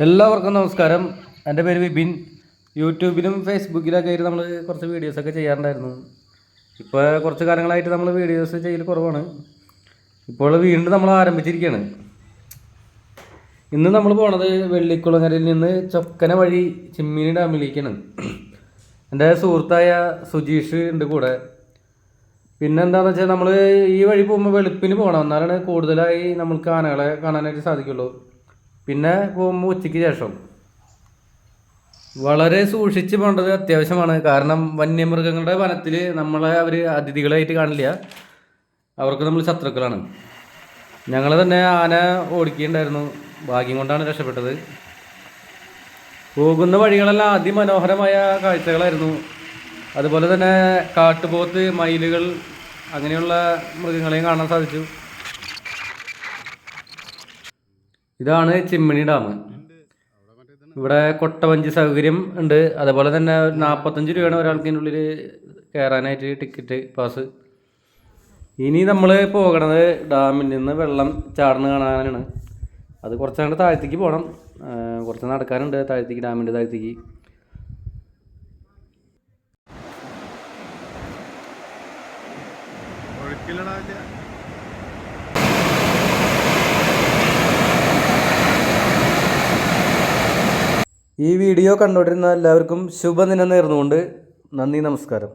എല്ലാവർക്കും നമസ്കാരം. എൻ്റെ പേര് വിപിൻ. യൂട്യൂബിലും ഫേസ്ബുക്കിലൊക്കെ ആയിട്ട് നമ്മൾ കുറച്ച് വീഡിയോസൊക്കെ ചെയ്യാറുണ്ടായിരുന്നു. ഇപ്പോൾ കുറച്ച് കാലങ്ങളായിട്ട് നമ്മൾ വീഡിയോസ് ചെയ്യൽ കുറവാണ്. ഇപ്പോൾ വീണ്ടും നമ്മൾ ആരംഭിച്ചിരിക്കുകയാണ്. ഇന്ന് നമ്മൾ പോണത് വെള്ളിക്കുളങ്ങരയിൽ നിന്ന് ചൊക്കന വഴി ചിമ്മിനി ഡാമിലേക്കാണ്. എൻ്റെ സുഹൃത്തായ സുജീഷ് ഉണ്ട് കൂടെ. പിന്നെ എന്താണെന്ന് വെച്ചാൽ നമ്മൾ ഈ വഴി പോകുമ്പോൾ വെളുപ്പിന് പോകണം, എന്നാലാണ് കൂടുതലായി നമ്മൾക്ക് ആനകളെ കാണാനായിട്ട് സാധിക്കുള്ളൂ. പിന്നെ പോകുമ്പോൾ ഉച്ചയ്ക്ക് ശേഷം വളരെ സൂക്ഷിച്ച് പോകേണ്ടത് അത്യാവശ്യമാണ്. കാരണം വന്യമൃഗങ്ങളുടെ വനത്തിൽ നമ്മളെ അവർ അതിഥികളായിട്ട് കാണില്ല, അവർക്ക് നമ്മൾ ശത്രുക്കളാണ്. ഞങ്ങൾ തന്നെ ആന ഓടിക്കുകയുണ്ടായിരുന്നു, ഭാഗ്യം കൊണ്ടാണ് രക്ഷപ്പെട്ടത്. പോകുന്ന വഴികളെല്ലാം അതിമനോഹരമായ കാഴ്ചകളായിരുന്നു. അതുപോലെ തന്നെ കാട്ടുപോത്ത്, മയിലുകൾ, അങ്ങനെയുള്ള മൃഗങ്ങളെയും കാണാൻ സാധിച്ചു. ഇതാണ് ചിമ്മിണി ഡാം. ഇവിടെ കൊട്ടവഞ്ചി സൗകര്യം ഉണ്ട്. അതുപോലെ തന്നെ 45 രൂപയാണ് ഒരാൾക്ക് ഉള്ളിൽ കയറാനായിട്ട് ടിക്കറ്റ് പാസ്. ഇനി നമ്മൾ പോകണത് ഡാമിൽ നിന്ന് വെള്ളം ചാടുന്ന കാണാനാണ്. അത് കുറച്ചങ്ങോട്ട് താഴത്തേക്ക് പോകണം, കുറച്ച് നടക്കാനുണ്ട് താഴത്തേക്ക്, ഡാമിൻ്റെ താഴത്തേക്ക്. ഈ വീഡിയോ കണ്ടുകൊണ്ടിരുന്ന എല്ലാവർക്കും ശുഭദിനം നേർന്നുകൊണ്ട് നന്ദി, നമസ്കാരം.